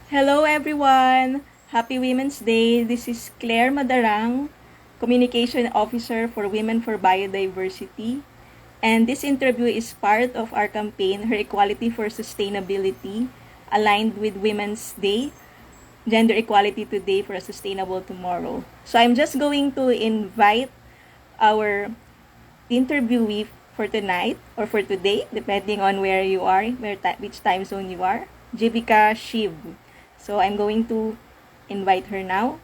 Hello everyone! Happy Women's Day! This is Claire Madarang, Communication Officer for Women for Biodiversity. And this interview is part of our campaign, Her Equality for Sustainability, aligned with Women's Day, Gender Equality Today for a Sustainable Tomorrow. So I'm just going to invite our interviewee for tonight or for today, depending on where you are, which time zone you are, Jeevika Shiv. So I'm going to invite her now.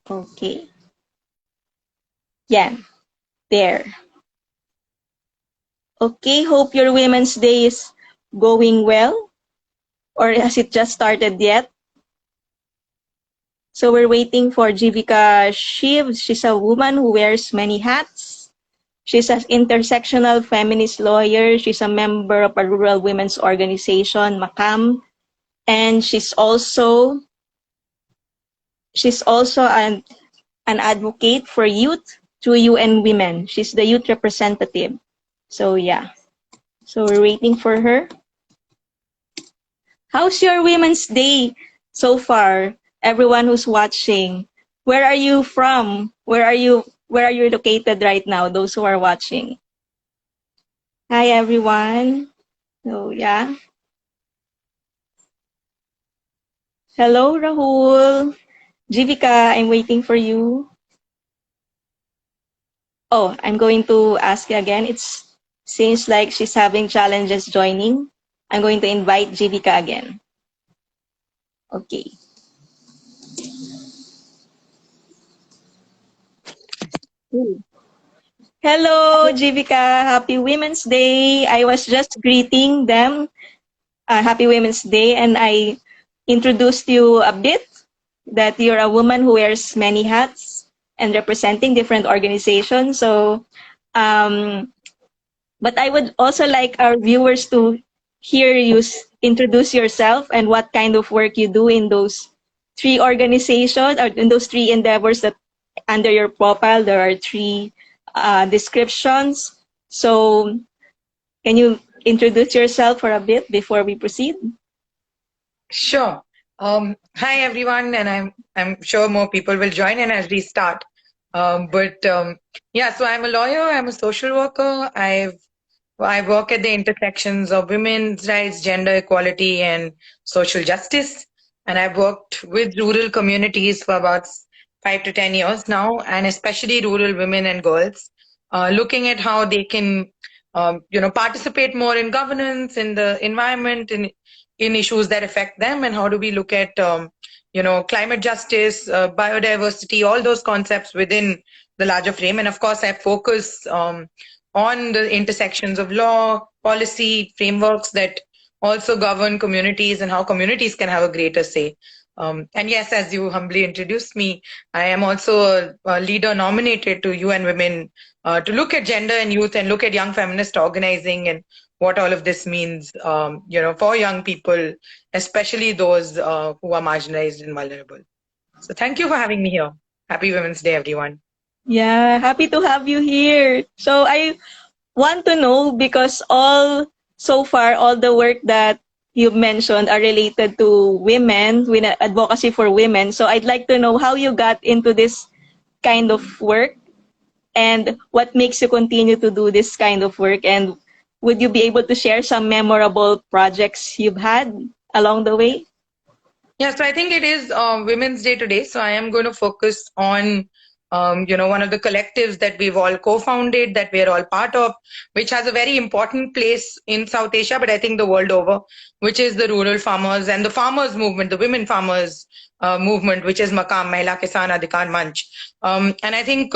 Okay. Yeah, there. Okay, hope your Women's Day is going well, or has it just started yet? So we're waiting for Jeevika Shiv. She's a woman who wears many hats. She's an intersectional feminist lawyer. She's a member of a rural women's organization, MACAM. And she's also an advocate for youth through UN Women. She's the youth representative. So yeah. So we're waiting for her. How's your Women's Day so far? Everyone who's watching. Where are you from? Where are you located right now, those who are watching? Hi everyone. So yeah. Hello Rahul. Jivika, I'm waiting for you. Oh, I'm going to ask you again. It seems like she's having challenges joining. I'm going to invite Jivika again. Okay. Hello, Jivika. Happy Women's Day. I was just greeting them. Happy Women's Day, and I introduced you a bit that you're a woman who wears many hats and representing different organizations. So, but I would also like our viewers to hear you introduce yourself and what kind of work you do in those three organizations or in those three endeavors that under your profile there are three descriptions. So can you introduce yourself for a bit before we proceed? Sure. Hi everyone, and I'm sure more people will join in as we start. Yeah, so I'm a lawyer. I'm a social worker. I work at the intersections of women's rights, gender equality, and social justice. And I've worked with rural communities for about 5 to 10 years now, and especially rural women and girls, looking at how they can, participate more in governance, in the environment, in issues that affect them, and how do we look at, climate justice, biodiversity, all those concepts within the larger frame. And of course, I focus on the intersections of law, policy, frameworks that also govern communities and how communities can have a greater say. And yes, as you humbly introduced me, I am also a leader nominated to UN Women to look at gender and youth and look at young feminist organizing and what all of this means, for young people, especially those who are marginalized and vulnerable. So thank you for having me here. Happy Women's Day, everyone. Yeah, happy to have you here. So I want to know because so far all the work that you've mentioned are related to women, with advocacy for women. So I'd like to know how you got into this kind of work and what makes you continue to do this kind of work, and would you be able to share some memorable projects you've had along the way? Yeah, so I think it is Women's Day today. So I am going to focus on, one of the collectives that we've all co-founded, that we're all part of, which has a very important place in South Asia, but I think the world over, which is the rural farmers and the farmers movement, the women farmers movement, which is Makam, Mahila Kisan Adhikar Manch. And I think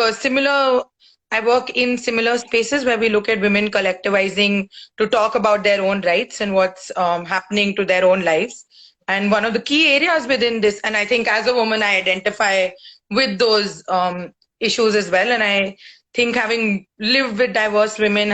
I work in similar spaces where we look at women collectivizing to talk about their own rights and what's happening to their own lives. And one of the key areas within this, and I think as a woman, I identify with those issues as well. And I think having lived with diverse women,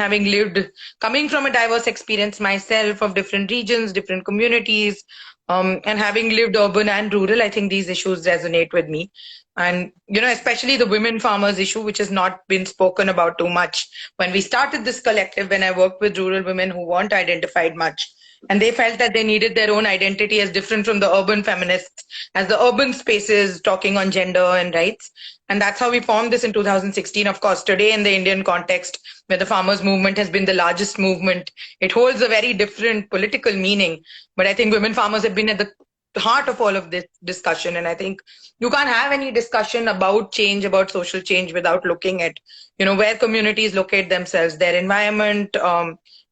coming from a diverse experience myself of different regions, different communities, and having lived urban and rural, I think these issues resonate with me. And, especially the women farmers issue, which has not been spoken about too much. When we started this collective, when I worked with rural women who weren't identified much, and they felt that they needed their own identity as different from the urban feminists, as the urban spaces talking on gender and rights. And that's how we formed this in 2016. Of course, today in the Indian context, where the farmers movement has been the largest movement, it holds a very different political meaning. But I think women farmers have been at the heart of all of this discussion. And I think you can't have any discussion about change, about social change, without looking at, where communities locate themselves, their environment,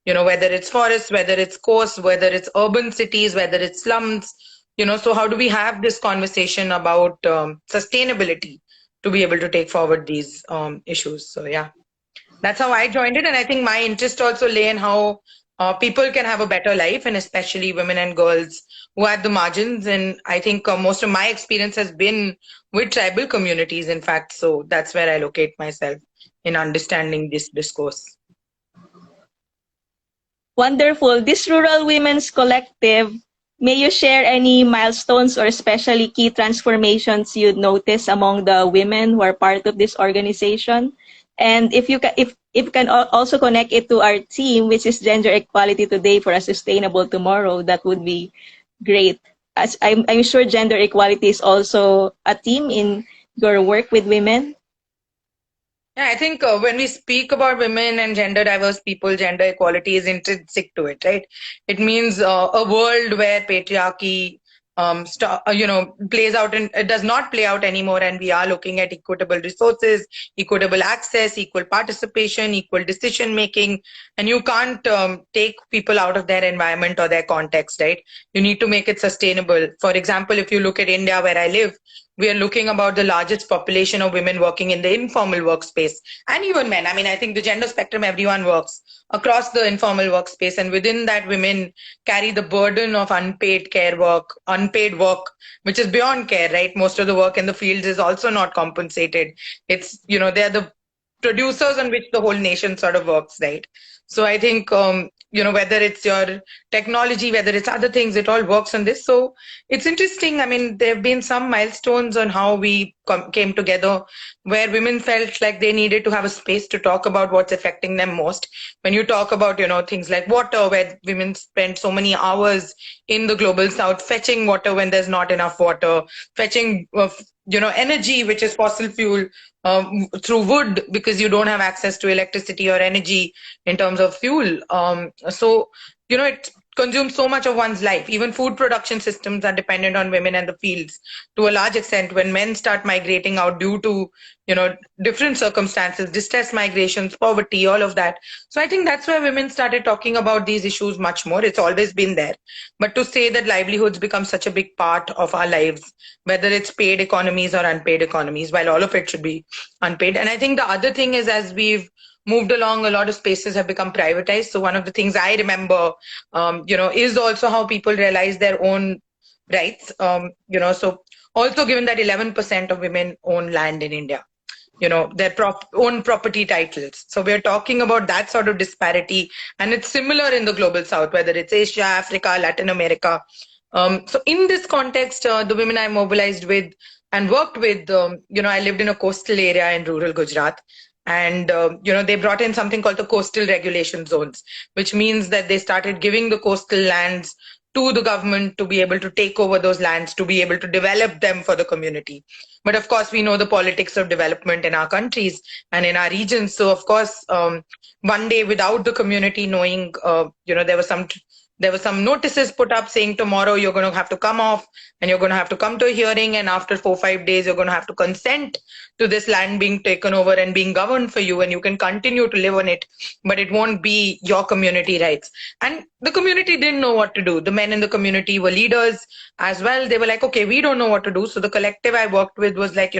whether it's forests, whether it's coasts, whether it's urban cities, whether it's slums, so how do we have this conversation about sustainability to be able to take forward these issues? So yeah, that's how I joined it. And I think my interest also lay in how people can have a better life, and especially women and girls who are at the margins. And I think most of my experience has been with tribal communities, in fact. So that's where I locate myself in understanding this discourse. Wonderful. This Rural Women's Collective, may you share any milestones or especially key transformations you'd notice among the women who are part of this organization? And if you can also connect it to our theme, which is Gender Equality Today for a Sustainable Tomorrow, that would be great. As I'm sure gender equality is also a theme in your work with women. Yeah, I think when we speak about women and gender diverse people, gender equality is intrinsic to it, right? It means a world where patriarchy, plays out, and it does not play out anymore. And we are looking at equitable resources, equitable access, equal participation, equal decision making. And you can't take people out of their environment or their context, right? You need to make it sustainable. For example, if you look at India, where I live, we are looking about the largest population of women working in the informal workspace, and even men. I mean, I think the gender spectrum, everyone works across the informal workspace, and within that, women carry the burden of unpaid care work, unpaid work, which is beyond care, right? Most of the work in the fields is also not compensated. It's, they're the producers on which the whole nation sort of works, right? So I think, whether it's your technology, whether it's other things, it all works on this. So it's interesting. I mean, there have been some milestones on how we came together where women felt like they needed to have a space to talk about what's affecting them most. When you talk about, things like water, where women spend so many hours in the global south fetching water when there's not enough water, fetching, energy, which is fossil fuel, through wood, because you don't have access to electricity or energy in terms of fuel. So, it consumes so much of one's life. Even food production systems are dependent on women and the fields to a large extent. When men start migrating out due to, different circumstances, distress migrations, poverty, all of that. So I think that's where women started talking about these issues much more. It's always been there. But to say that livelihoods become such a big part of our lives, whether it's paid economies or unpaid economies, while all of it should be unpaid. And I think the other thing is, as we've moved along, a lot of spaces have become privatized. So one of the things I remember, is also how people realize their own rights. So also given that 11% of women own land in India, their own property titles. So we're talking about that sort of disparity. And it's similar in the global south, whether it's Asia, Africa, Latin America. So in this context, the women I mobilized with and worked with, I lived in a coastal area in rural Gujarat. And, they brought in something called the coastal regulation zones, which means that they started giving the coastal lands to the government to be able to take over those lands, to be able to develop them for the community. But of course, we know the politics of development in our countries and in our regions. So of course, one day without the community knowing, there were some notices put up saying tomorrow you're going to have to come off and you're going to have to come to a hearing, and after 4-5 days you're going to have to consent to this land being taken over and being governed for you, and you can continue to live on it, but it won't be your community rights. And the community didn't know what to do. The men in the community were leaders as well. They were like, okay, we don't know what to do. So the collective I worked with was like,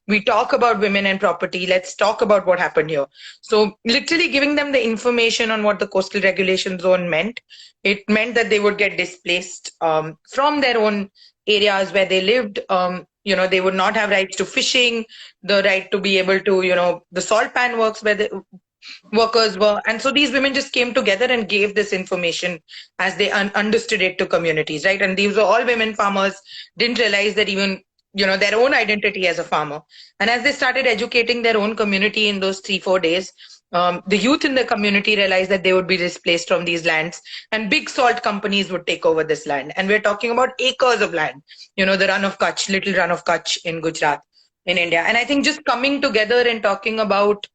we talk about women and property. Let's talk about what happened here. So literally giving them the information on what the coastal regulation zone meant. It meant that they would get displaced from their own areas where they lived. They would not have rights to fishing, the right to be able to, the salt pan works where the workers were. And so these women just came together and gave this information as they understood it to communities, right? And these were all women farmers, didn't realize that even their own identity as a farmer. And as they started educating their own community in those 3 4 days, the youth in the community realized that they would be displaced from these lands, and big salt companies would take over this land. And we're talking about acres of land, the run of Kutch, little run of Kutch in Gujarat, in India. And I think just coming together and talking about,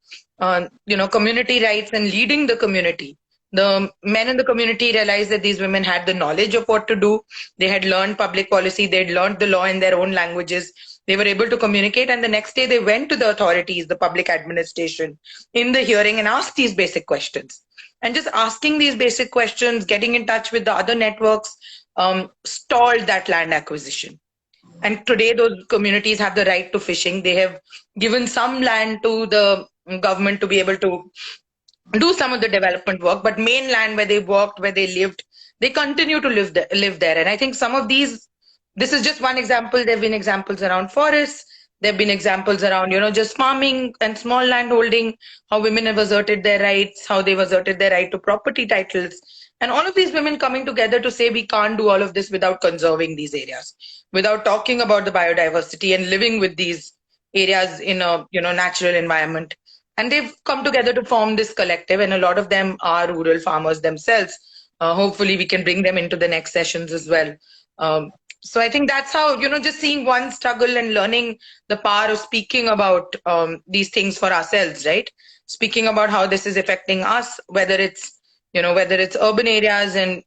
community rights and leading the community. The men in the community realized that these women had the knowledge of what to do. They had learned public policy. They'd learned the law in their own languages. They were able to communicate. And the next day they went to the authorities, the public administration, in the hearing and asked these basic questions. And just asking these basic questions, getting in touch with the other networks, stalled that land acquisition. And today those communities have the right to fishing. They have given some land to the government to be able to do some of the development work, but mainland where they worked, where they lived, they continue to live there. And I think some of these, this is just one example. There have been examples around forests. There have been examples around, just farming and small land holding, how women have asserted their rights, how they've asserted their right to property titles. And all of these women coming together to say we can't do all of this without conserving these areas, without talking about the biodiversity and living with these areas in a, natural environment. And they've come together to form this collective, and a lot of them are rural farmers themselves. Hopefully we can bring them into the next sessions as well. So I think that's how, just seeing one struggle and learning the power of speaking about these things for ourselves, right? Speaking about how this is affecting us, whether it's urban areas and,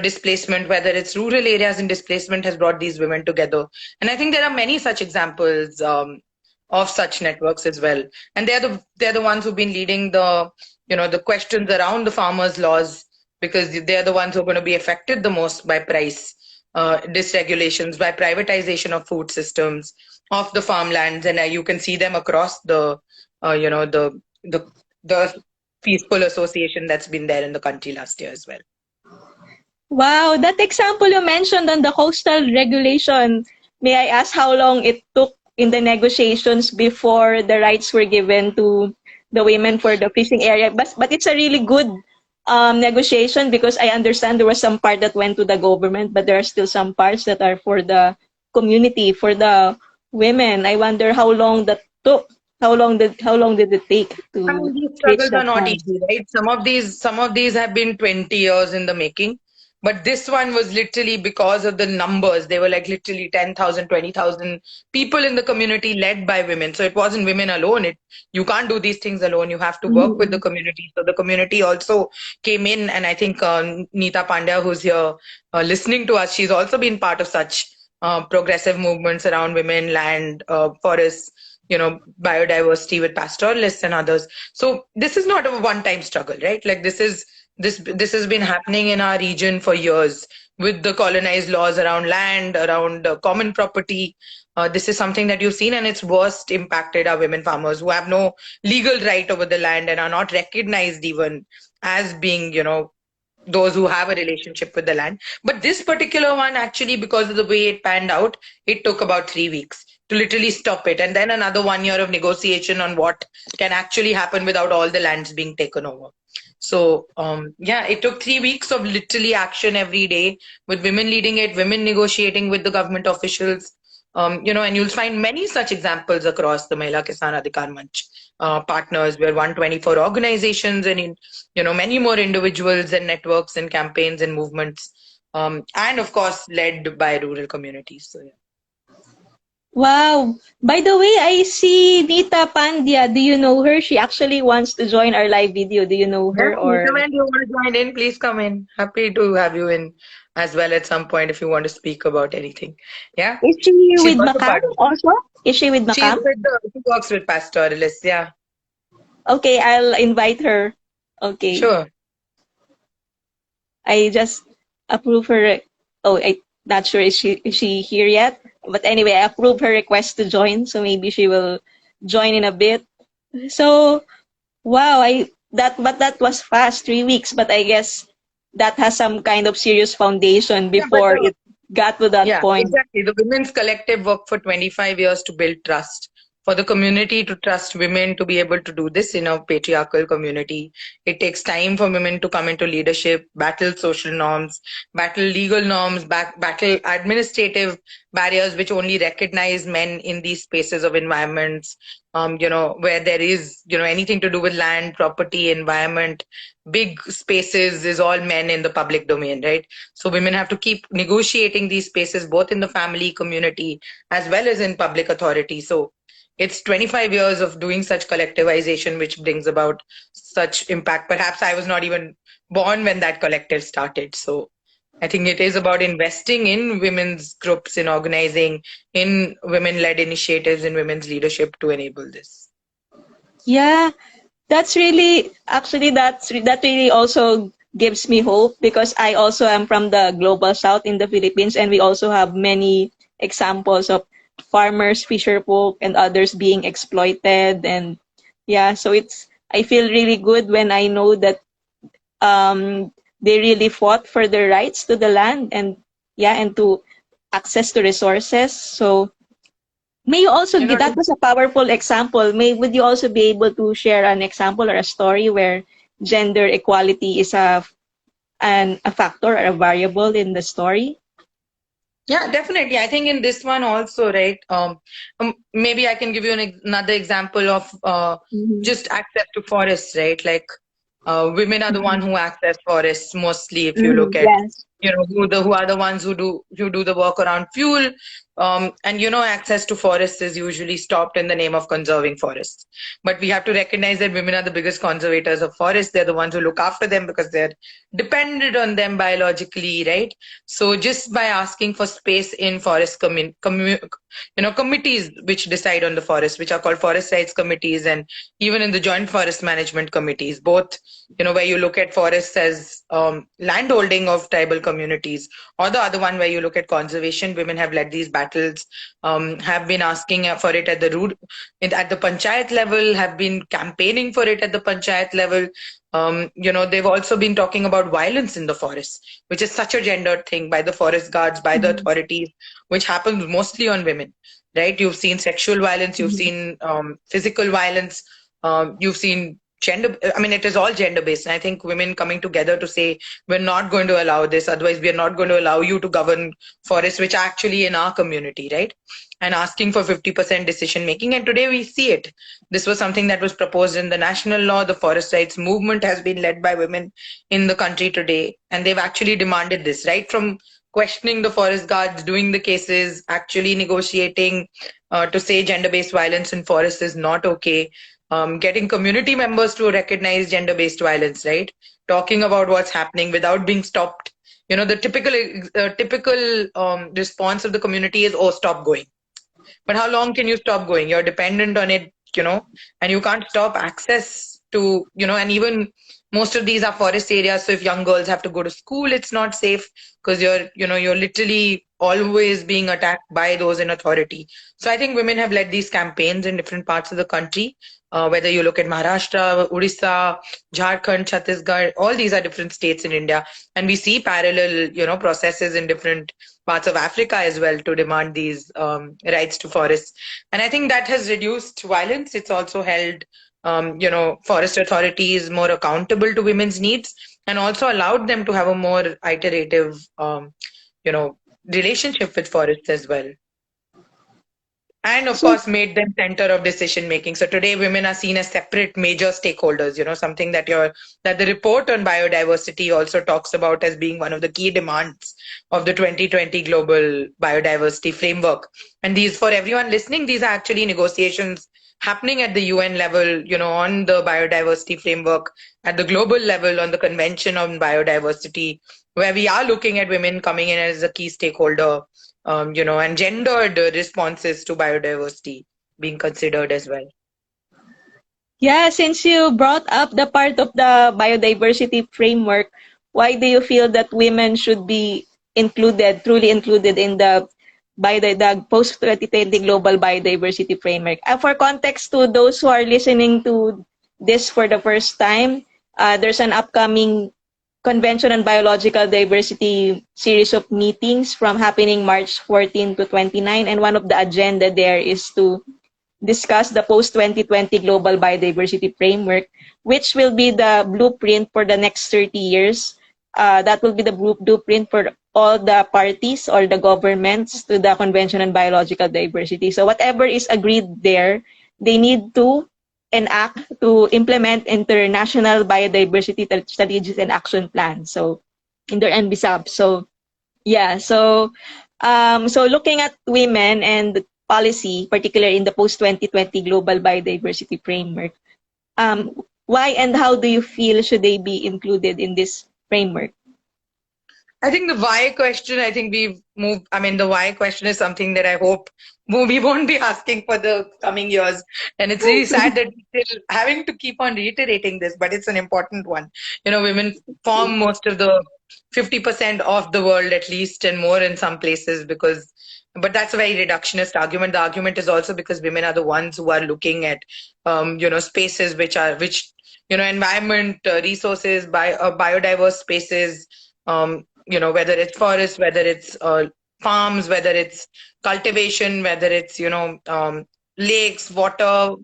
displacement, whether it's rural areas and displacement, has brought these women together. And I think there are many such examples of such networks as well. And they're the ones who've been leading the, the questions around the farmers' laws, because they're the ones who are going to be affected the most by price dysregulations, by privatization of food systems, of the farmlands. And you can see them across the, the peaceful association that's been there in the country last year as well. Wow, that example you mentioned on the coastal regulation, may I ask how long it took in the negotiations before the rights were given to the women for the fishing area? But it's a really good negotiation, because I understand there was some part that went to the government, but there are still some parts that are for the community, for the women. I wonder how long that took. How long did it take to I mean, these reach struggles are that not point? easy, right? Some of these have been 20 years in the making. But this one was literally because of the numbers. They were like literally 10,000, 20,000 people in the community led by women. So it wasn't women alone. You can't do these things alone. You have to work with the community. So the community also came in. And I think Neeta Pandya, who's here listening to us, she's also been part of such progressive movements around women, land, forests, biodiversity with pastoralists and others. So this is not a one-time struggle, right? Like this has been happening in our region for years with the colonized laws around land, around common property. This is something that you've seen, and it's worst impacted our women farmers who have no legal right over the land and are not recognized even as being, those who have a relationship with the land. But this particular one, actually, because of the way it panned out, it took about 3 weeks to literally stop it. And then another 1 year of negotiation on what can actually happen without all the lands being taken over. So, it took 3 weeks of literally action every day, with women leading it, women negotiating with the government officials, and you'll find many such examples across the Mahila Kisan Adhikar Manch partners. We're 124 organizations and, many more individuals and networks and campaigns and movements, and of course, led by rural communities. So, yeah. Wow. By the way, I see Nita Pandya. Do you know her? She actually wants to join our live video. Do you know Yeah, her, or Neeta, you want to join in, please come in. Happy to have you in as well at some point if you want to speak about anything. Yeah, is she she's with also Macam part of. also? Is she with Macam? She works with pastoralists. Yeah, Okay, I'll invite her. Okay. sure. I just approve her. Oh, I'm not sure is she here yet. But anyway, I approve her request to join, so maybe she will join in a bit. So, wow, that was fast, 3 weeks. But I guess that has some kind of serious foundation Yeah, but before it got to that yeah, point. exactly. The women's collective worked for 25 years to build trust for the community to trust women to be able to do this in a patriarchal community. It takes time for women to come into leadership, battle social norms, battle legal norms, battle administrative barriers which only recognize men in these spaces of environments, where there is, anything to do with land, property, environment, big spaces is all men in the public domain, right? So women have to keep negotiating these spaces both in the family, community, as well as in public authority. So it's 25 years of doing such collectivization which brings about such impact. Perhaps I was not even born when that collective started. So I think it is about investing in women's groups, in organizing, in women led initiatives, in women's leadership to enable this. Yeah, that's really actually that really also gives me hope because I also am from the global south in the Philippines, and we also have many examples of farmers, fisher folk, and others being exploited. And yeah, so it's I feel really good when I know that they really fought for their rights to the land, and yeah, and to access to resources. So may you also You know, give, that was a powerful example. Would you also be able to share an example or a story where gender equality is a factor or a variable in the story? yeah, definitely. I think in this one also, right? Maybe I can give you another example of Mm-hmm. just access to forests, right? Like women are the one who access forests mostly. If you look Mm, at, yes. who are the ones who do the work around fuel, and access to forests is usually stopped in the name of conserving forests. But we have to recognize that women are the biggest conservators of forests. They're the ones who look after them because they're dependent on them biologically, right? So just by asking for space in forest committees which decide on the forest, which are called forest rights committees, and even in the joint forest management committees, both, where you look at forests as landholding of tribal communities, or the other one where you look at conservation, women have led these battles, have been asking for it at the root, at the panchayat level, have been campaigning for it at the panchayat level. They've also been talking about violence in the forest, which is such a gendered thing by the forest guards, by the Mhm. authorities, which happens mostly on women, right? You've seen sexual violence, you've Mhm. seen physical violence, you've seen gender. I mean, it is all gender based. And I think women coming together to say, we're not going to allow this, otherwise, we're not going to allow you to govern forests, which are actually in our community, right? And asking for 50% decision making. And today we see it. This was something that was proposed in the national law. The forest rights movement has been led by women in the country today. And they've actually demanded this, right? From questioning the forest guards, doing the cases, actually negotiating to say gender based violence in forests is not okay. Getting community members to recognize gender based violence, right? Talking about what's happening without being stopped. The typical response of the community is, oh, stop going. But how long can you stop going? You're dependent on it, and you can't stop access to, and even most of these are forest areas. So if young girls have to go to school, it's not safe because you're literally always being attacked by those in authority. So I think women have led these campaigns in different parts of the country. Whether you look at Maharashtra, Odisha, Jharkhand, Chhattisgarh, all these are different states in India. And we see parallel, processes in different parts of Africa as well to demand these rights to forests. And I think that has reduced violence. It's also held, forest authorities more accountable to women's needs, and also allowed them to have a more iterative, you know, relationship with forests as well. And of So course, made them center of decision making. So today, women are seen as separate major stakeholders. Something that the report on biodiversity also talks about as being one of the key demands of the 2020 Global Biodiversity Framework. And these, for everyone listening, these are actually negotiations happening at the UN level, on the biodiversity framework, at the global level on the Convention on Biodiversity, where we are looking at women coming in as a key stakeholder, and gendered responses to biodiversity being considered as well. yeah, since you brought up the part of the biodiversity framework, why do you feel that women should be included, truly included in the post 2020 global biodiversity framework? For context to those who are listening to this for the first time, there's an upcoming Convention on Biological Diversity series of meetings from happening March 14 to 29, and one of the agenda there is to discuss the post-2020 Global Biodiversity Framework, which will be the blueprint for the next 30 years. That will be the blueprint for all the parties or the governments to the Convention on Biological Diversity. So whatever is agreed there, they need to enact to implement international biodiversity strategies and action plans. So in their NBSAP. So yeah, so looking at women and policy, particularly in the post 2020 global biodiversity framework, why and how do you feel should they be included in this framework? I think the why question, I think we've moved. I mean, the why question is something that I hope we won't be asking for the coming years. And it's really sad that we're still having to keep on reiterating this, but it's an important one. Women form most of the 50% of the world, at least, and more in some places, but that's a very reductionist argument. The argument is also because women are the ones who are looking at, spaces environment, resources, biodiverse spaces, whether it's forests, whether it's farms, whether it's cultivation, whether it's, lakes, water,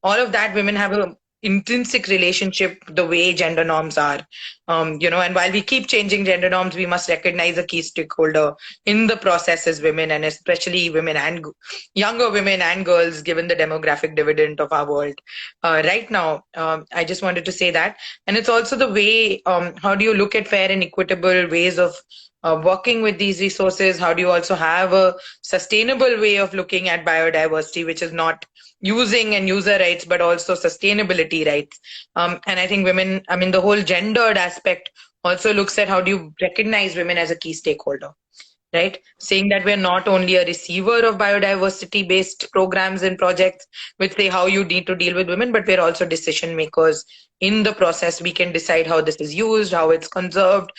all of that, women have a intrinsic relationship the way gender norms are. And while we keep changing gender norms, we must recognize a key stakeholder in the process as women, and especially women and younger women and girls, given the demographic dividend of our world right now. I just wanted to say that. And it's also the way, how do you look at fair and equitable ways of working with these resources? How do you also have a sustainable way of looking at biodiversity, which is not using and user rights, but also sustainability rights? And I think women, I mean, the whole gendered aspect also looks at how do you recognize women as a key stakeholder, right? Saying that we're not only a receiver of biodiversity based programs and projects, which say how you need to deal with women, but we're also decision makers in the process. We can decide how this is used, how it's conserved,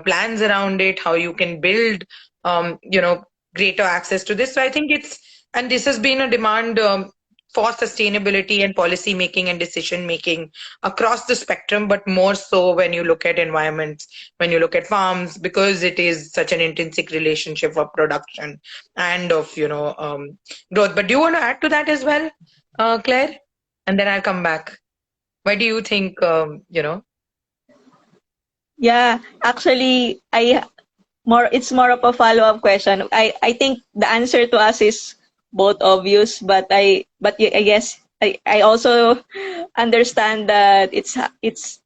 plans around it, how you can build, greater access to this. So I think and this has been a demand for sustainability and policy making and decision making across the spectrum, but more so when you look at environments, when you look at farms, because it is such an intrinsic relationship of production and of growth. But do you want to add to that as well, Claire? And then I'll come back. Why do you think Yeah, actually, it's more of a follow-up question. I think the answer to us is both obvious, but I guess I also understand that it's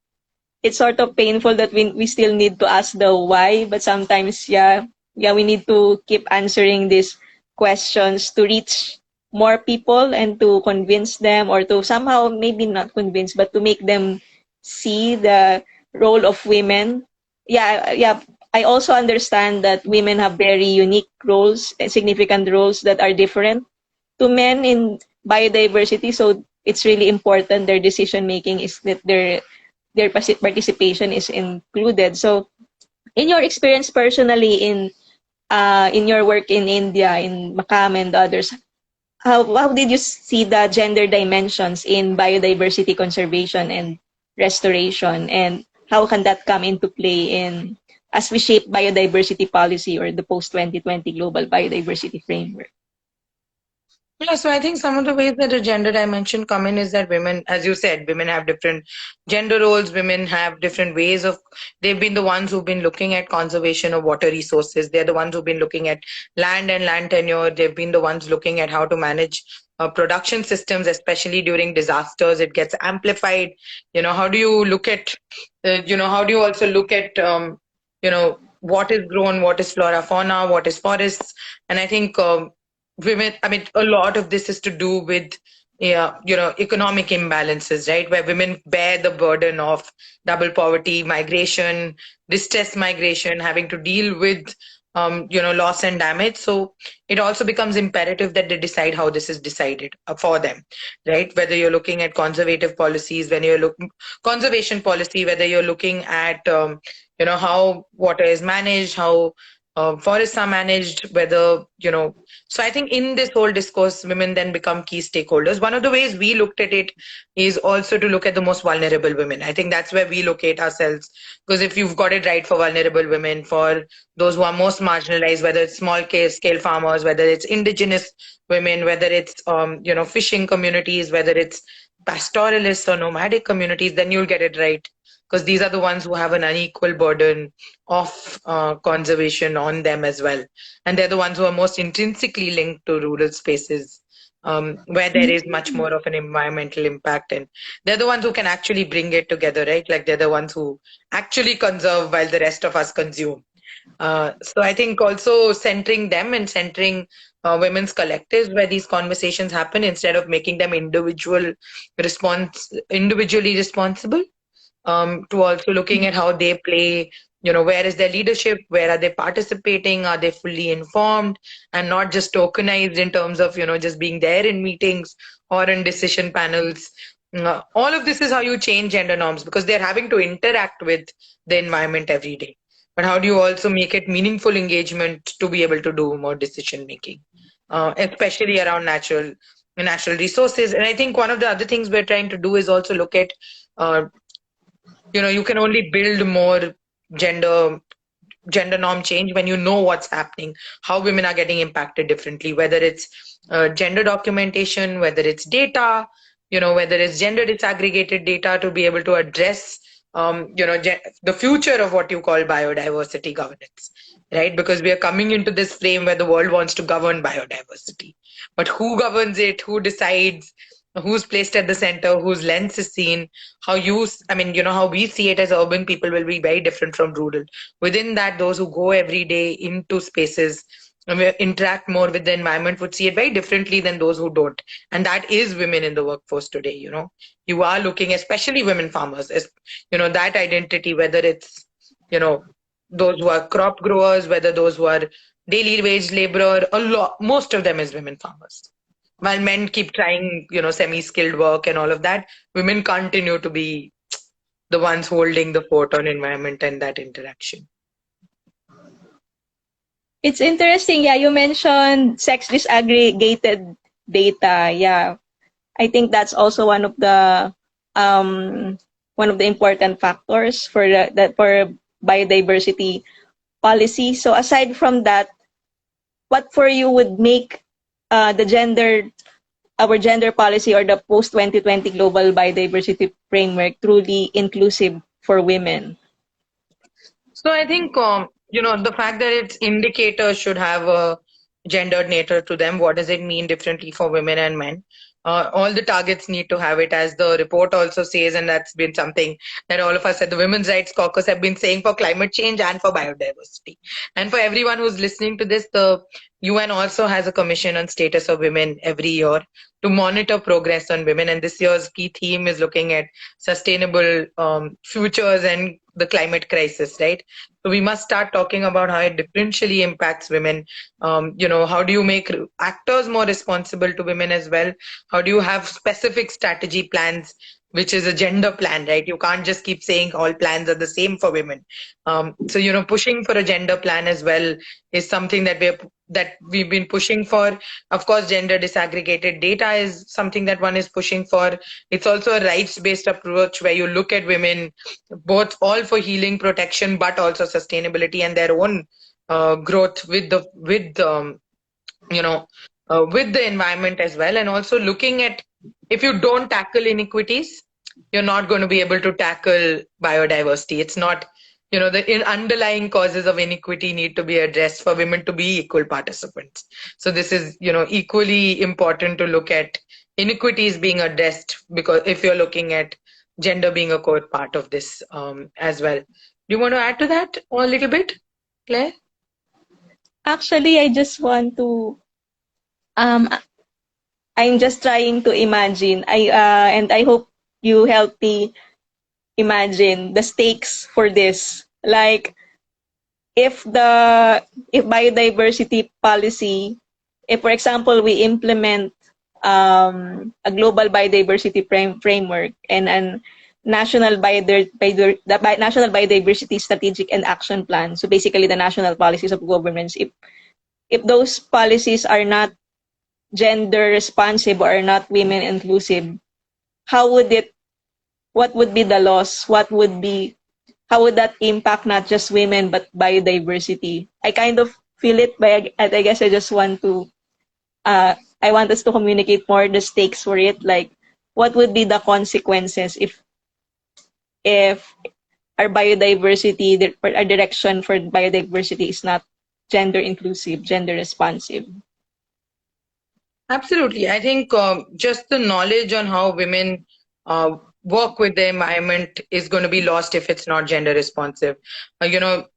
sort of painful that we still need to ask the why, but sometimes we need to keep answering these questions to reach more people and to convince them, or to somehow maybe not convince, but to make them see the role of women. Yeah, I also understand that women have very unique roles and significant roles that are different to men in biodiversity. So it's really important their decision making is that their participation is included. So in your experience personally in your work in India, in Makam and others, how did you see the gender dimensions in biodiversity conservation and restoration, and how can that come into play in as we shape biodiversity policy or the post 2020 global biodiversity framework? Yeah, so I think some of the ways that a gender dimension come in is that women, as you said, women have different gender roles, women have different ways they've been the ones who've been looking at conservation of water resources. They're the ones who've been looking at land and land tenure. They've been the ones looking at how to manage production systems, especially during disasters. It gets amplified. How do you look at, how do you also look at, what is grown, what is flora, fauna, what is forests? And I think, women, I mean, a lot of this is to do with economic imbalances, right? Where women bear the burden of double poverty, migration, distress migration, having to deal with loss and damage. So it also becomes imperative that they decide how this is decided for them, right? Whether you're looking at conservative policies, conservation policy, whether you're looking at how water is managed, how forests are managed, whether, so I think in this whole discourse, women then become key stakeholders. One of the ways we looked at it is also to look at the most vulnerable women. I think that's where we locate ourselves. Because if you've got it right for vulnerable women, for those who are most marginalized, whether it's small scale farmers, whether it's indigenous women, whether it's, fishing communities, whether it's pastoralists or nomadic communities, then you'll get it right. Because these are the ones who have an unequal burden of conservation on them as well. And they're the ones who are most intrinsically linked to rural spaces, where there is much more of an environmental impact. And they're the ones who can actually bring it together, right? Like they're the ones who actually conserve while the rest of us consume. So I think also centering them and centering women's collectives where these conversations happen instead of making them individually responsible, to also looking at how they play, where is their leadership, where are they participating, are they fully informed and not just tokenized in terms of, just being there in meetings or in decision panels. All of this is how you change gender norms because they're having to interact with the environment every day. But how do you also make it meaningful engagement to be able to do more decision making, especially around natural resources? And I think one of the other things we're trying to do is also look at, uh, you can only build more gender gender norm change when you know what's happening, how women are getting impacted differently, whether it's gender documentation, whether it's data, whether it's gender disaggregated data to be able to address, the future of what you call biodiversity governance, right? Because we are coming into this frame where the world wants to govern biodiversity. But who governs it? Who decides? Who's placed at the center? Whose lens is seen? How we see it as urban people will be very different from rural. Within that, those who go every day into spaces and interact more with the environment would see it very differently than those who don't. And that is women in the workforce today. You are looking, especially women farmers, as that identity, whether it's, you know, those who are crop growers, whether those who are daily wage laborer, most of them is women farmers. While men keep trying, semi-skilled work and all of that, women continue to be the ones holding the fort on environment and that interaction. It's interesting. Yeah, you mentioned sex disaggregated data. Yeah, I think that's also one of the important factors for that for biodiversity policy. So aside from that, what for you would make our gender policy or the post 2020 global biodiversity framework truly inclusive for women? So I think, the fact that its indicators should have a gendered nature to them. What does it mean differently for women and men? All the targets need to have it, as the report also says, and that's been something that all of us at the Women's Rights Caucus have been saying for climate change and for biodiversity. And for everyone who's listening to this, the UN also has a commission on status of women every year to monitor progress on women. And this year's key theme is looking at sustainable futures and the climate crisis, right? So we must start talking about how it differentially impacts women. How do you make actors more responsible to women as well? How do you have specific strategy plans, which is a gender plan, right? You can't just keep saying all plans are the same for women. So pushing for a gender plan as well is something that we've been pushing for. Of course, gender disaggregated data is something that one is pushing for. It's also a rights-based approach where you look at women both all for healing, protection, but also sustainability and their own growth with the environment as well. And also looking at, if you don't tackle inequities, you're not going to be able to tackle biodiversity. It's not, the underlying causes of inequity need to be addressed for women to be equal participants. So this is, equally important to look at inequities being addressed, because if you're looking at gender being a core part of this as well. Do you want to add to that a little bit, Claire? Actually, I just want to I'm just trying to imagine. And I hope you help me imagine the stakes for this. Like if biodiversity policy, if for example we implement a global biodiversity framework and national national biodiversity strategic and action plan. So basically, the national policies of governments. If those policies are not gender responsive or are not women inclusive, how would it? What would be the loss? How would that impact not just women but biodiversity? I kind of feel it, but I guess I just want to I want us to communicate more the stakes for it. Like, what would be the consequences if our biodiversity, our direction for biodiversity is not gender inclusive, gender responsive? Absolutely. I think just the knowledge on how women uh, work with the environment is going to be lost if it's not gender responsive.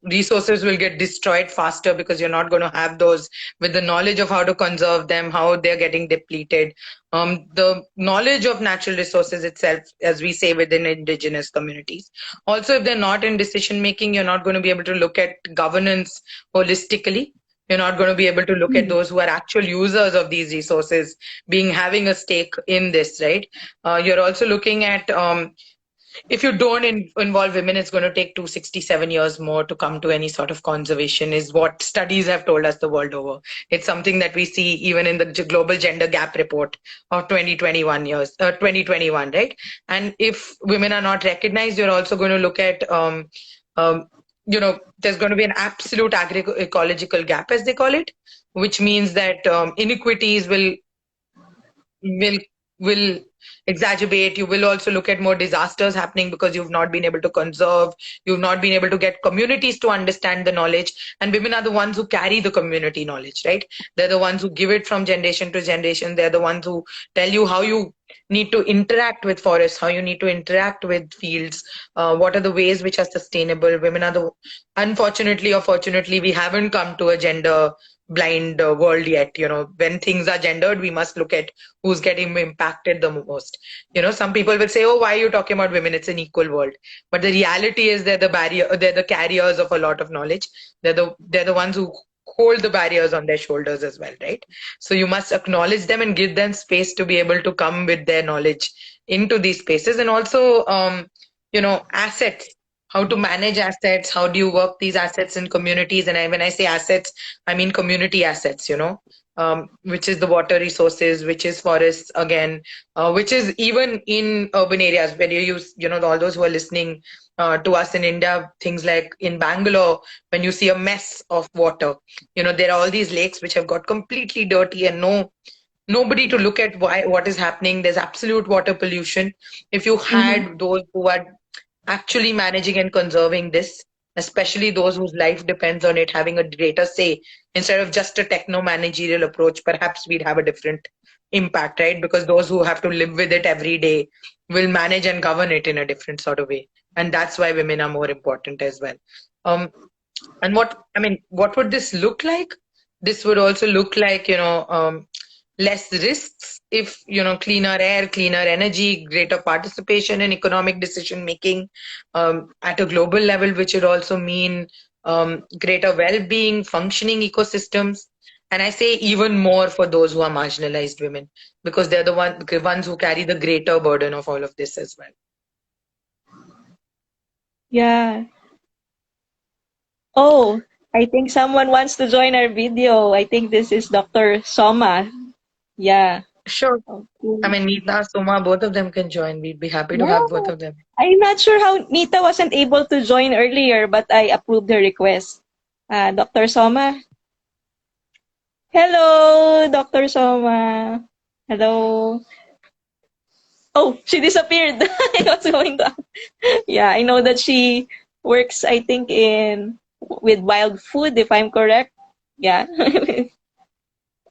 Resources will get destroyed faster because you're not going to have those with the knowledge of how to conserve them, how they're getting depleted. The knowledge of natural resources itself, as we say within indigenous communities. Also, if they're not in decision making, you're not going to be able to look at governance holistically. You're not going to be able to look at those who are actual users of these resources being having a stake in this, right? You're also looking at if you don't involve women, it's going to take 267 years more to come to any sort of conservation, is what studies have told us the world over. It's something that we see even in the global gender gap report of 2021, right? And if women are not recognized, you're also going to look at um, there's going to be an absolute ecological gap, as they call it, which means that inequities will will exacerbate. You will also look at more disasters happening because you've not been able to conserve, you've not been able to get communities to understand the knowledge, and women are the ones who carry the community knowledge, right? They're the ones who give it from generation to generation. They're the ones who tell you how you need to interact with forests, how you need to interact with fields, what are the ways which are sustainable. Women are the, unfortunately or fortunately, we haven't come to a gender blind world yet. When things are gendered, we must look at who's getting impacted the most. Some people will say, oh, why are you talking about women? It's an equal world. But the reality is they're the carriers of a lot of knowledge. They're the ones who hold the barriers on their shoulders as well, right? So you must acknowledge them and give them space to be able to come with their knowledge into these spaces. And also assets, how to manage assets, how do you work these assets in communities. And when I say assets, I mean community assets, which is the water resources, which is forests again, which is even in urban areas where you use, all those who are listening to us in India, things like in Bangalore, when you see a mess of water, there are all these lakes which have got completely dirty and nobody to look at what is happening. There's absolute water pollution. If you Mm-hmm. had those who are actually managing and conserving this, especially those whose life depends on it, having a greater say instead of just a techno managerial approach, perhaps we'd have a different impact, right? Because those who have to live with it every day will manage and govern it in a different sort of way. And that's why women are more important as well. Um, and what would this look like? This would also look like, less risks if, cleaner air, cleaner energy, greater participation in economic decision making at a global level, which would also mean greater well-being, functioning ecosystems. And I say even more for those who are marginalized women, because they're the ones who carry the greater burden of all of this as well. Yeah. Oh, I think someone wants to join our video. I think this is Dr. Soma. Yeah. Sure. I Okay. mean, Neeta, Soma, both of them can join. We'd be happy to have both Yeah. of them. I'm not sure how Nita wasn't able to join earlier, but I approved her request. Dr. Soma. Hello, Dr. Soma. Hello. Oh, she disappeared. I was going to. Yeah, I know that she works, I think, in with wild food, if I'm correct. Yeah.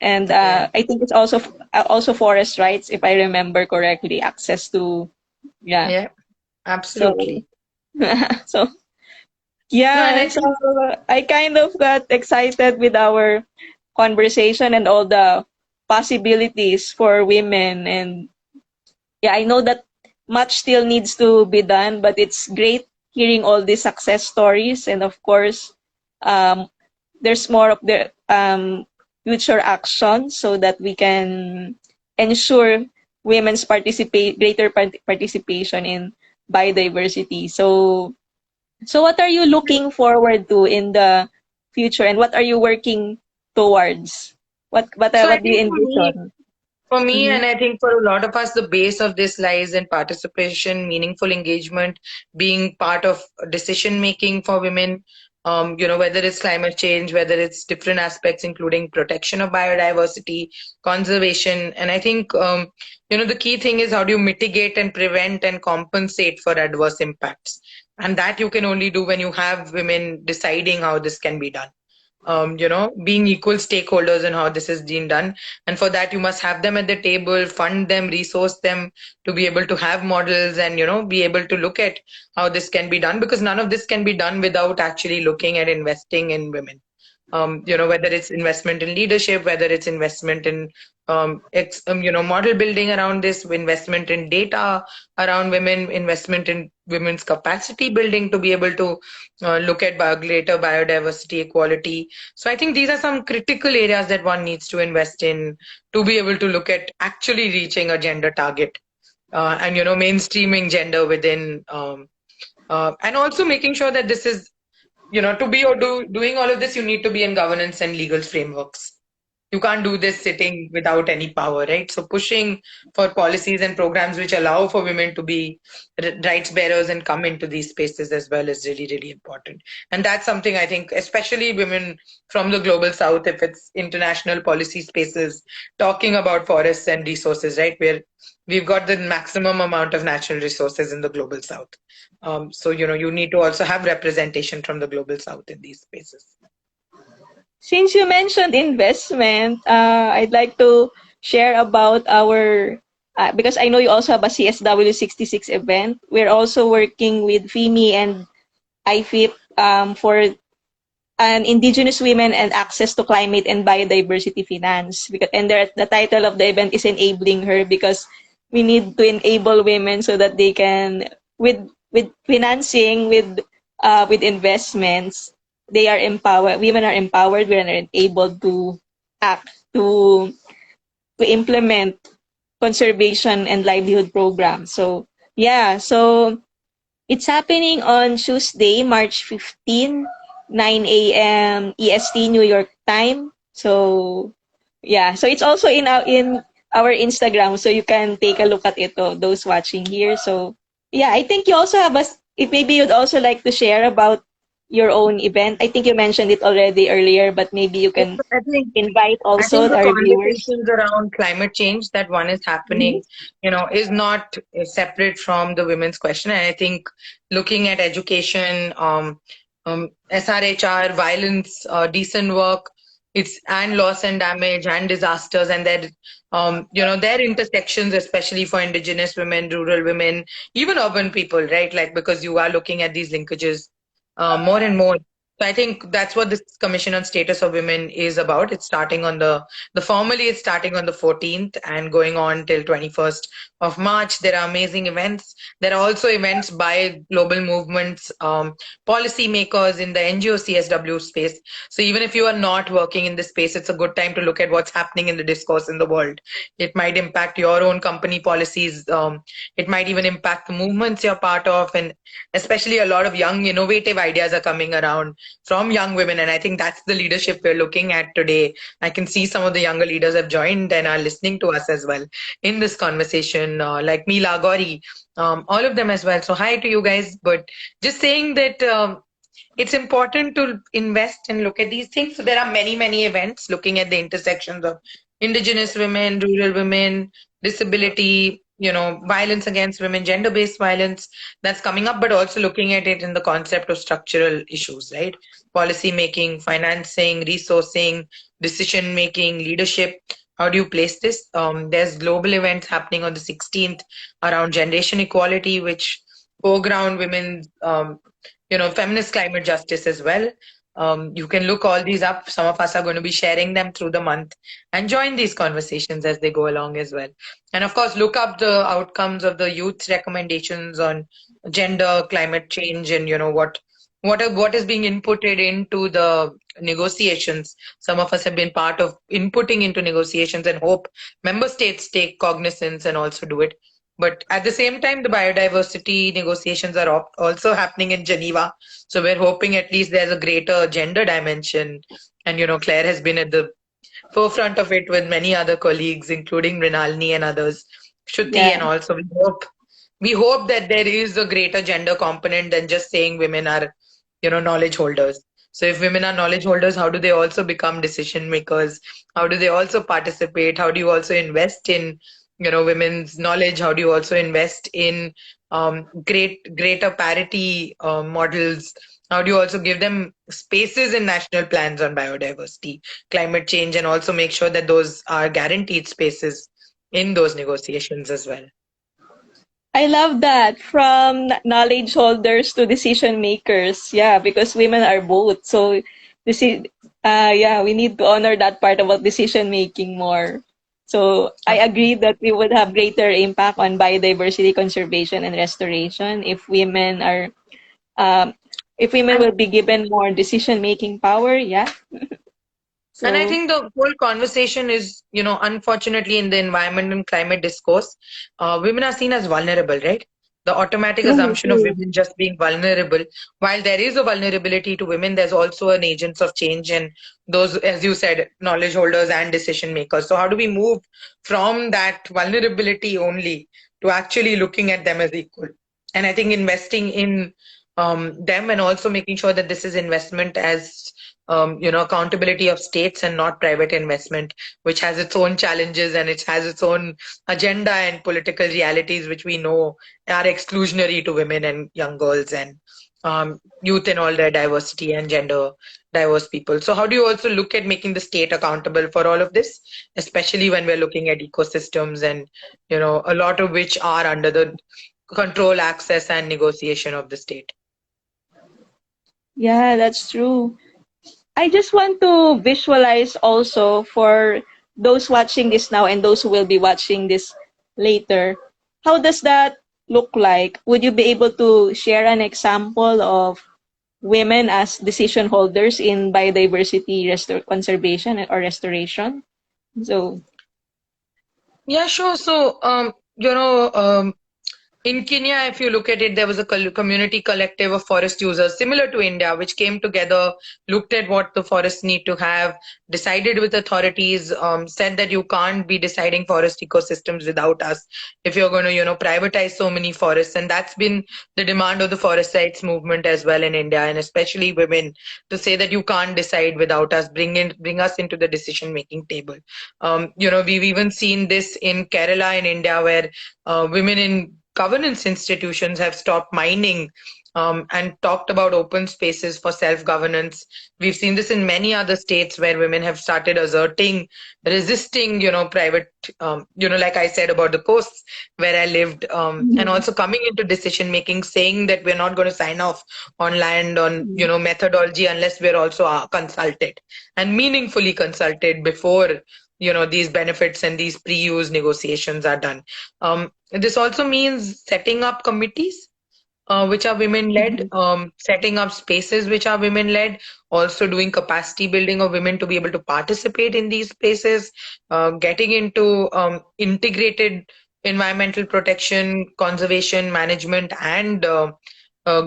And Yeah. I think it's also forest rights, if I remember correctly, access to, yeah. Yeah, So, absolutely. so No, and yeah, I so think I kind of got excited with our conversation and all the possibilities for women. And yeah, I know that much still needs to be done, but it's great hearing all these success stories. And of course, um, there's more of the future action so that we can ensure women's participate greater participation in biodiversity. So what are you looking forward to in the future, and what are you working towards? So I What do you think envision? for me, Mm-hmm. and I think for a lot of us, the base of this lies in participation, meaningful engagement, being part of decision making for women. Whether it's climate change, whether it's different aspects, including protection of biodiversity, conservation. And I think, the key thing is how do you mitigate and prevent and compensate for adverse impacts? And that you can only do when you have women deciding how this can be done. Being equal stakeholders in how this is being done. And for that, you must have them at the table, fund them, resource them to be able to have models and, be able to look at how this can be done, because none of this can be done without actually looking at investing in women. Whether it's investment in leadership, whether it's investment in model building around this, investment in data around women, investment in women's capacity building to be able to look at greater biodiversity equality. So I think these are some critical areas that one needs to invest in to be able to look at actually reaching a gender target, and mainstreaming gender within, and also making sure that this is, to be or doing all of this, you need to be in governance and legal frameworks. You can't do this sitting without any power, right? So pushing for policies and programs which allow for women to be rights bearers and come into these spaces as well is really, really important. And that's something I think, especially women from the global south, if it's international policy spaces, talking about forests and resources, right? Where we've got the maximum amount of natural resources in the global south. So, you need to also have representation from the global south in these spaces. Since you mentioned investment, I'd like to share about our, because I know you also have a CSW 66 event. We're also working with FIMI and IFIP for an Indigenous women and access to climate and biodiversity finance. And the title of the event is enabling her, because we need to enable women so that they can, with financing, with investments, they are empowered. Women are empowered. We are able to act to implement conservation and livelihood programs. So yeah, so it's happening on Tuesday, March 15, 9 a.m. EST New York time. So yeah, so it's also in our Instagram, so you can take a look at it, those watching here. So yeah, I think you also have if maybe you'd also like to share about your own event. I think you mentioned it already earlier, but maybe you can I think invite I also think the our viewers. conversations around climate change that one is Mhm. happening, is not separate from the women's question. And I think looking at education, SRHR, violence, decent work, it's and loss and damage and disasters and their intersections, especially for indigenous women, rural women, even urban people, right? Like, because you are looking at these linkages more and more. So I think that's what this Commission on Status of Women is about. It's starting on the formally it's starting on the 14th and going on till 21st of March. There are amazing events. There are also events by global movements, policy makers in the NGO CSW space. So even if you are not working in this space, it's a good time to look at what's happening in the discourse in the world. It might impact your own company policies. It might even impact the movements you're part of, and especially a lot of young innovative ideas are coming around from young women. And I think that's the leadership we're looking at today. I can see some of the younger leaders have joined and are listening to us as well in this conversation, like Meela Gauri, all of them as well. So hi to you guys. But just saying that it's important to invest and look at these things. So there are many, many events looking at the intersections of indigenous women, rural women, disability, violence against women, gender-based violence that's coming up, but also looking at it in the concept of structural issues, right? Policy making, financing, resourcing, decision making, leadership. How do you place this? There's global events happening on the 16th around generation equality, which foreground women's feminist climate justice as well. You can look all these up. Some of us are going to be sharing them through the month and join these conversations as they go along as well. And of course, look up the outcomes of the youth's recommendations on gender, climate change, and what is being inputted into the negotiations. Some of us have been part of inputting into negotiations and hope member states take cognizance and also do it. But at the same time, the biodiversity negotiations are also happening in Geneva. So we're hoping at least there's a greater gender dimension. And, Claire has been at the forefront of it with many other colleagues, including Rinalini and others, Shruti, Yeah. and also we hope that there is a greater gender component than just saying women are, knowledge holders. So if women are knowledge holders, how do they also become decision makers? How do they also participate? How do you also invest in, women's knowledge? How do you also invest in greater parity models? How do you also give them spaces in national plans on biodiversity, climate change, and also make sure that those are guaranteed spaces in those negotiations as well? I love that, from knowledge holders to decision makers. Yeah, because women are both. So this is yeah, we need to honor that part about decision making more. So I agree that we would have greater impact on biodiversity conservation and restoration um, if women And will be given more decision making power. Yeah. And I So think the whole conversation is, unfortunately, in the environment and climate discourse, women are seen as vulnerable, right? The automatic true, assumption of true. women just being vulnerable. While there is a vulnerability to women, there's also an agents of change and those, as you said, knowledge holders and decision makers. So how do we move from that vulnerability only to actually looking at them as equal? And I think investing in them and also making sure that this is investment as accountability of states and not private investment, which has its own challenges and it has its own agenda and political realities, which we know are exclusionary to women and young girls and youth in all their diversity and gender diverse people. So, how do you also look at making the state accountable for all of this, especially when we're looking at ecosystems and, a lot of which are under the control, access, and negotiation of the state? Yeah, that's true. I just want to visualize also for those watching this now and those who will be watching this later. How does that look like? Would you be able to share an example of women as decision holders in biodiversity conservation or restoration? So, Yeah, sure. So, in Kenya, if you look at it, there was a community collective of forest users similar to India, which came together, looked at what the forests need to have, decided with authorities, said that you can't be deciding forest ecosystems without us if you're going to, privatize so many forests. And that's been the demand of the forest rights movement as well in India, and especially women, to say that you can't decide without us, bring us into the decision making table. We've even seen this in Kerala in India, where women in governance institutions have stopped mining and talked about open spaces for self-governance. We've seen this in many other states where women have started asserting, resisting, private, like I said about the coasts where I lived, and mhm. also coming into decision making, saying that we're not going to sign off on land, on, methodology unless we're also consulted and meaningfully consulted before, these benefits and these pre-use negotiations are done. This also means setting up committees which are women led, Mhm. setting up spaces which are women led, also doing capacity building of women to be able to participate in these spaces, getting into integrated environmental protection, conservation, management, and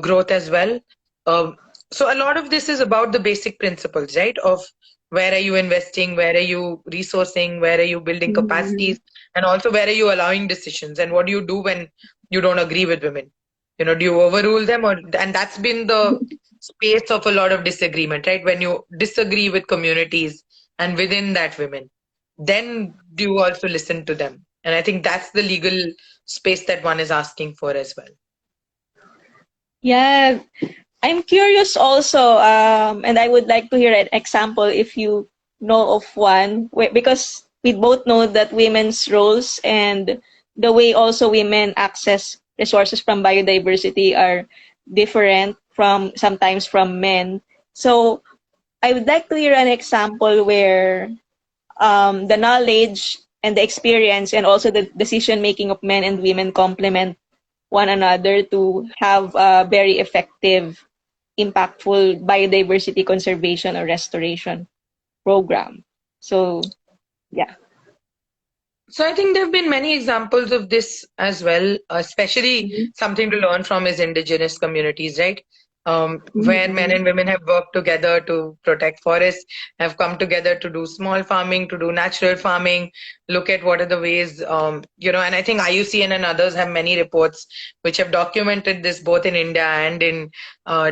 growth as well. Um, so, a lot of this is about the basic principles, right? Of where are you investing, where are you resourcing, where are you building Mhm. capacities, and also where are you allowing decisions, and what do you do when you don't agree with women? Do you overrule them, or and that's been the space of a lot of disagreement, right? When you disagree with communities and within that women, then do you also listen to them? And I think that's the legal space that one is asking for as well. Yeah, I'm curious also, and I would like to hear an example if you know of one, because we both know that women's roles and the way also women access resources from biodiversity are different from sometimes from men. So I would like to hear an example where the knowledge and the experience and also the decision making of men and women complement one another to have a very effective, impactful biodiversity conservation or restoration program. So, yeah. So I think there have been many examples of this as well, especially Mhm. something to learn from is indigenous communities, right? Where men Mhm. and women have worked together to protect forests, have come together to do small farming, to do natural farming, look at what are the ways, and I think IUCN and others have many reports which have documented this both in India and in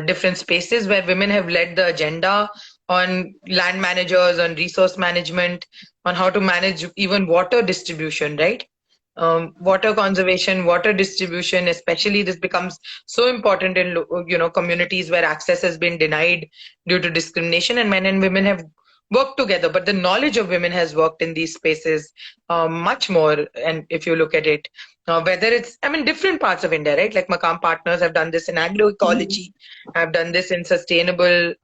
different spaces where women have led the agenda on land managers, on resource management, on how to manage even water distribution, right? Water conservation, water distribution, especially this becomes so important in communities where access has been denied due to discrimination, and men and women have worked together. But the knowledge of women has worked in these spaces much more. And if you look at it, whether it's different parts of India, right? Like Makam Partners have done this in Mhm. agroecology, have done this in sustainable,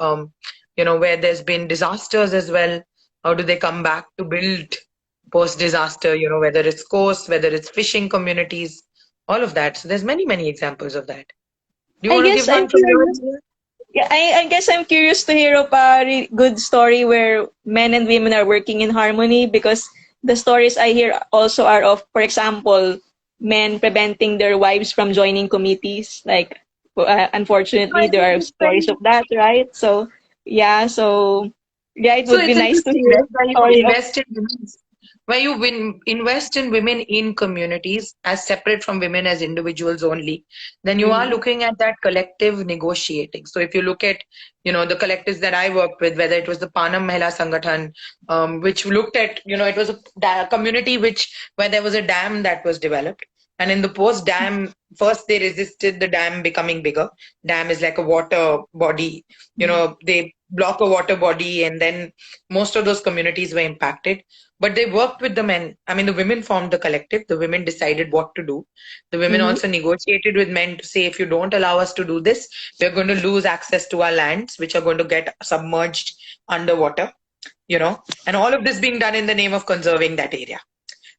where there's been disasters as well. How do they come back to build post disaster, whether it's coast, whether it's fishing communities, all of that. So there's many, many examples of that. Do you I want to guess give I'm one from your curious. area? Yeah, I guess I'm curious to hear of a good story where men and women are working in harmony, because the stories I hear also are of, for example, men preventing their wives from joining committees. Like, So unfortunately, I there think are it's stories of that, right? So, yeah, yeah, it so would be it's nice to interesting, hear right? a story of. Where you invest in women in communities as separate from women as individuals only, then you are Mhm. looking at that collective negotiating. So if you look at, the collectives that I worked with, whether it was the Panam Mahila Sangathan, which looked at, it was a community where there was a dam that was developed. And in the post dam, first they resisted the dam becoming bigger. Dam is like a water body, they block a water body, and then most of those communities were impacted. But they worked with the men. I mean, the women formed the collective. The women decided what to do. The women Mhm. also negotiated with men to say, if you don't allow us to do this, we're going to lose access to our lands, which are going to get submerged underwater, and all of this being done in the name of conserving that area.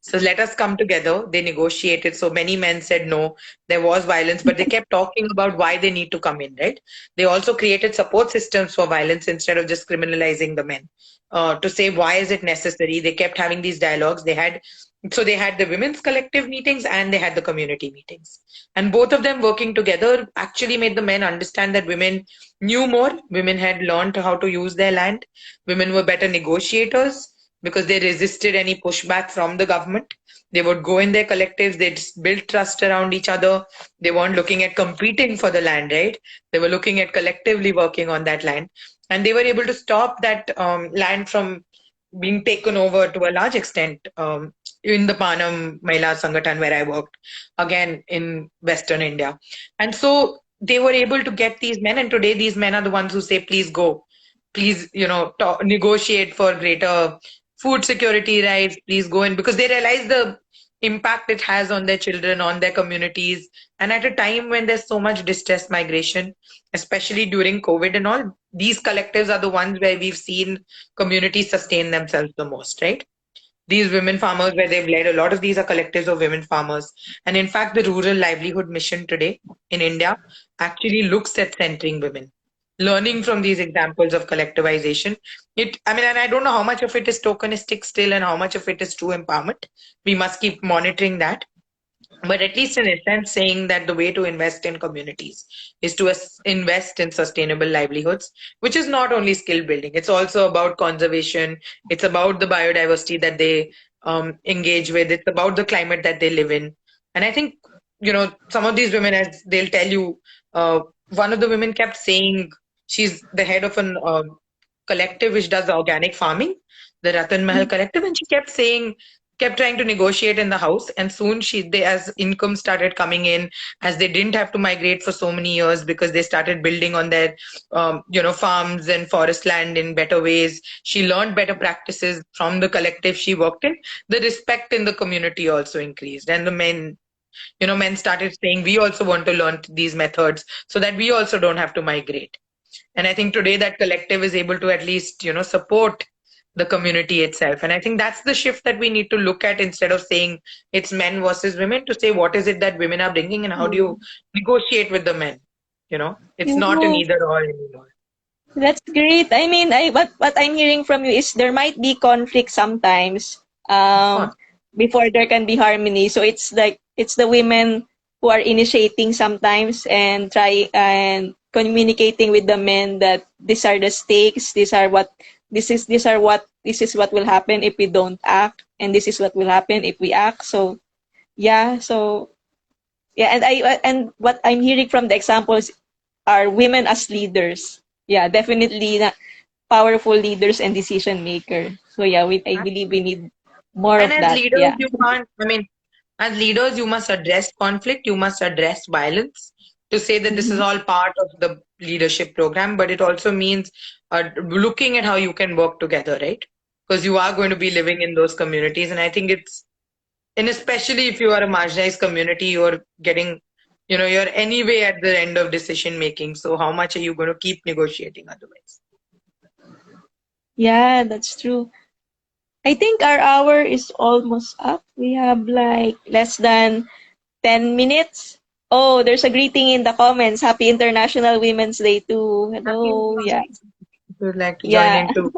So let us come together. They negotiated. So many men said no. There was violence, but they kept talking about why they need to come in, right? They also created support systems for violence instead of just criminalizing the men. To say why is it necessary? They kept having these dialogues. They had the women's collective meetings and they had the community meetings. And both of them working together actually made the men understand that women knew more. Women had learned how to use their land. Women were better negotiators because they resisted any pushback from the government. They would go in their collectives, they'd build trust around each other. They weren't looking at competing for the land, right? They were looking at collectively working on that land. And they were able to stop that land from being taken over to a large extent in the Panam Mahila Sangathan where I worked, again in Western India. And so they were able to get these men, and today these men are the ones who say, please go, please, negotiate for greater food security rights, please go in, because they realize the impact it has on their children, on their communities. And at a time when there's so much distress migration, especially during COVID and all, these collectives are the ones where we've seen communities sustain themselves the most, right? These women farmers where they've led, a lot of these are collectives of women farmers. And in fact, the Rural Livelihood Mission today in India actually looks at centering women, learning from these examples of collectivization. And I don't know how much of it is tokenistic still and how much of it is true empowerment. We must keep monitoring that. But at least in essence, saying that the way to invest in communities is to invest in sustainable livelihoods, which is not only skill building, it's also about conservation, it's about the biodiversity that they engage with, it's about the climate that they live in. And I think, some of these women, as they'll tell you, uh, one of the women kept saying, she's the head of an collective which does organic farming, the Ratan Mahal collective, and she kept trying to negotiate in the house. And soon as income started coming in, as they didn't have to migrate for so many years because they started building on their farms and forest land in better ways, she learned better practices from the collective she worked in. The respect in the community also increased, and the men started saying, we also want to learn these methods so that we also don't have to migrate. And I think today that collective is able to at least, support the community itself. And I think that's the shift that we need to look at, instead of saying it's men versus women, to say what is it that women are bringing and how do you Mhm. negotiate with the men. It's not an Yeah, either or anymore. that's great. I mean, what I'm hearing from you is there might be conflict sometimes. Of Um, course. before there can be harmony. So it's like it's the women who are initiating sometimes and try and communicating with the men that these are the stakes, this is what will happen if we don't act, and this is what will happen if we act. So yeah, so yeah, and what I'm hearing from the examples are women as leaders. Yeah, definitely powerful leaders and decision maker. So yeah, I believe we need more And of as that. leaders, Yeah. you can't, I mean, as leaders, you must address conflict, you must address violence to say that this is Mhm. all part of the leadership program, but it also means looking at how you can work together, right? Because you are going to be living in those communities. And I think it's, and especially if you are a marginalized community, you're getting, you're anyway at the end of decision making. So how much are you going to keep negotiating otherwise? Yeah, that's true. I think our hour is almost up. We have like less than 10 minutes. Oh, there's a greeting in the comments. Happy International Women's Day too. Happy Hello. Yeah. if you'd like to join Yeah. in too.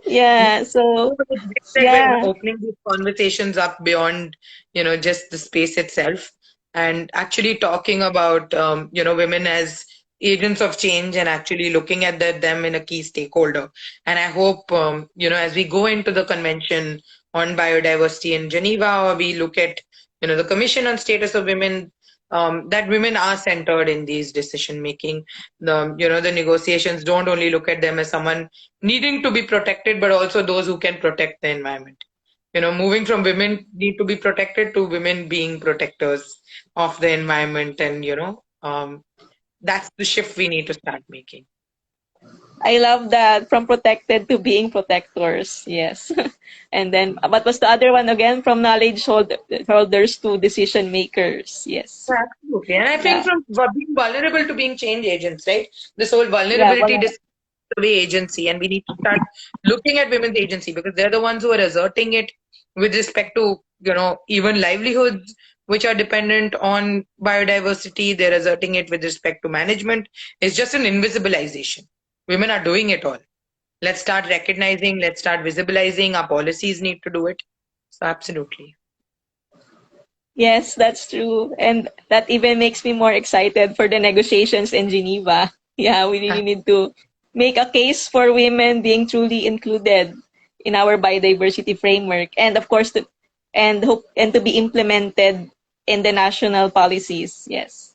Yeah. No, So, but it's great that we're yeah. opening these conversations up beyond, just the space itself and actually talking about, women as agents of change and actually looking at them in a key stakeholder. And I hope, as we go into the convention on biodiversity in Geneva, or we look at, the Commission on Status of Women, that women are centered in these decision making. The negotiations don't only look at them as someone needing to be protected, but also those who can protect the environment. Moving from women need to be protected to women being protectors of the environment. And, that's the shift we need to start making. I love that, from protected to being protectors. Yes. And then, what was the other one again? From holders to decision makers. Yes. Absolutely. And I think Yeah. from being vulnerable to being change agents, right? This whole Yeah. vulnerability away agency, and we need to start looking at women's agency because they're the ones who are asserting it with respect to, even livelihoods which are dependent on biodiversity. They're asserting it with respect to management. It's just an invisibilization. Women are doing it all. Let's start recognizing, let's start visibilizing. Our policies need to do it. So absolutely. Yes, that's true. And that even makes me more excited for the negotiations in Geneva. Yeah, we really need to make a case for women being truly included in our biodiversity framework, and of course and to be implemented in the national policies. Yes.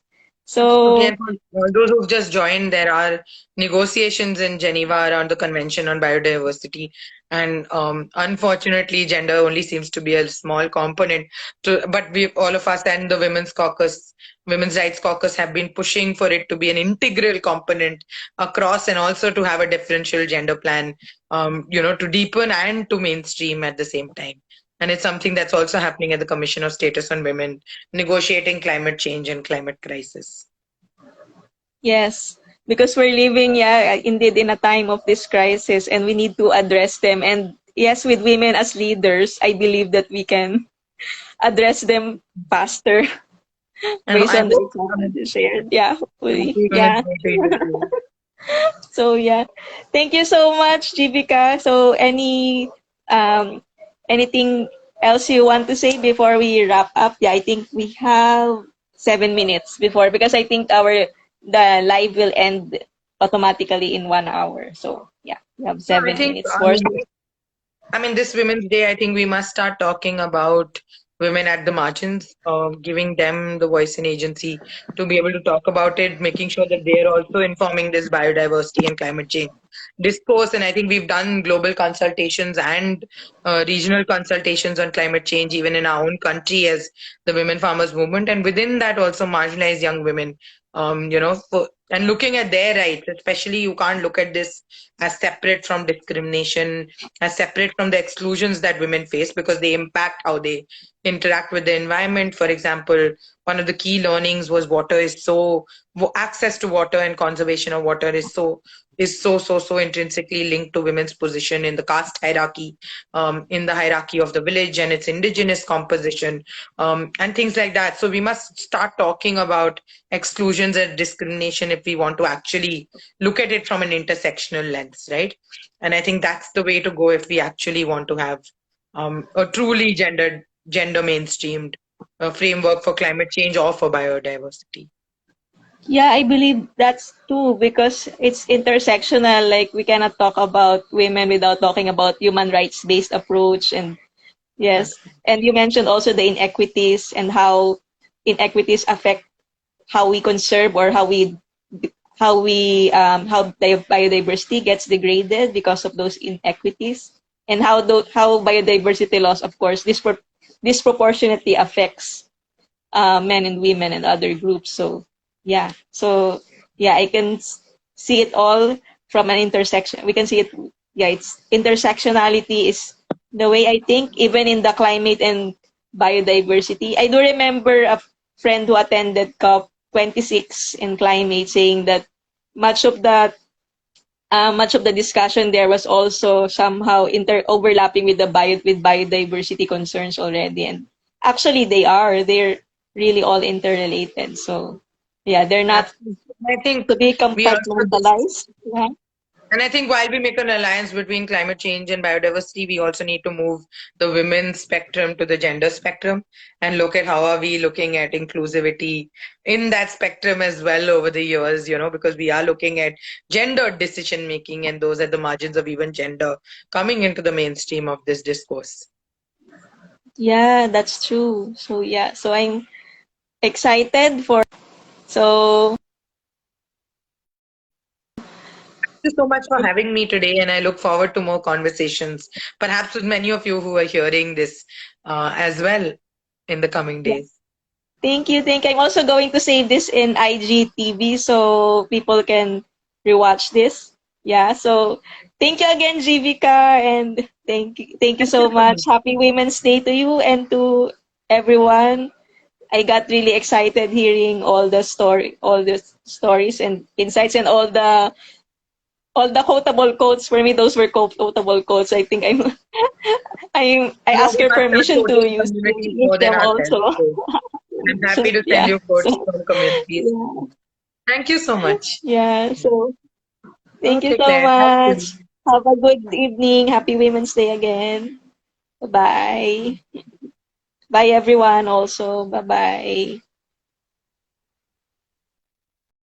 Absolutely. So, And for those who've just joined, there are negotiations in Geneva around the Convention on Biodiversity. And unfortunately, gender only seems to be a small component. But all of us and the Women's Rights Caucus have been pushing for it to be an integral component across and also to have a differential gender plan, to deepen and to mainstream at the same time. And it's something that's also happening at the Commission of Status on Women, negotiating climate change and climate crisis. yes, because we're living, yeah, indeed, in a time of this crisis, and we need to address them. And yes, with women as leaders, I believe that we can address them faster And based I on the hope example that you shared. Yeah, hopefully. women Yeah. going to interview. So yeah. Thank you so much, Jeevika. So um anything else you want to say before we wrap up? Yeah, I think we have 7 minutes before, because I think the live will end automatically in 1 hour. So yeah, we have No, I seven think, minutes for. this Women's Day, I think we must start talking about women at the margins, giving them the voice and agency to be able to talk about it, making sure that they are also informing this biodiversity and climate change discourse. And I think we've done global consultations and regional consultations on climate change, even in our own country as the Women Farmers Movement. And within that, also marginalized young women, and looking at their rights, especially you can't look at this as separate from discrimination, as separate from the exclusions that women face because they impact how they interact with the environment. For example, one of the key learnings was access to water and conservation of water is so intrinsically linked to women's position in the caste hierarchy, in the hierarchy of the village and its indigenous composition, and things like that. So we must start talking about exclusions and discrimination if we want to actually look at it from an intersectional lens, right? And I think that's the way to go if we actually want to have a truly gender mainstreamed framework for climate change or for biodiversity. Yeah, I believe that's too because it's intersectional. Like we cannot talk about women without talking about human rights based approach and yes. Absolutely. And you mentioned also the inequities and how inequities affect how we conserve or how biodiversity gets degraded because of those inequities and how biodiversity loss of course disproportionately affects men and women and other groups. So yeah, I can see it all from an intersection. We can see it. Yeah, it's intersectionality is the way I think, even in the climate and biodiversity. I do remember a friend who attended COP 26 in climate saying that much of the much of the discussion there was also somehow inter overlapping with with biodiversity concerns already, and actually they're really all interrelated. So yeah, they're not Absolutely. I think to be we also compartmentalized. Yeah. And I think while we make an alliance between climate change and biodiversity, we also need to move the women's spectrum to the gender spectrum and look at how are we looking at inclusivity in that spectrum as well over the years, because we are looking at gender decision making and those at the margins of even gender coming into the mainstream of this discourse. Yeah, that's true. So yeah, so I'm excited for so Thank you so much for having me today, and I look forward to more conversations, perhaps with many of you who are hearing this as well in the coming yeah. days. Thank you. Thank you. I'm also going to save this in IGTV so people can rewatch this. Yeah. So thank you again, Jeevika, and thank you Thank you so so much. much. Happy Women's Day to you and to everyone. I got really excited hearing all the stories and insights, and all the quotable quotes. For me, those were quotable quotes. I think I No, ask we your must start permission to quoting communities use more than them ourselves. also. So I'm happy to send Yeah. you quotes So from communities. yeah. Thank you so much. Yeah. So thank you Okay, so Claire. Thank much. you. Have a good evening. Happy Women's Day again. Bye. Bye everyone also. Bye bye.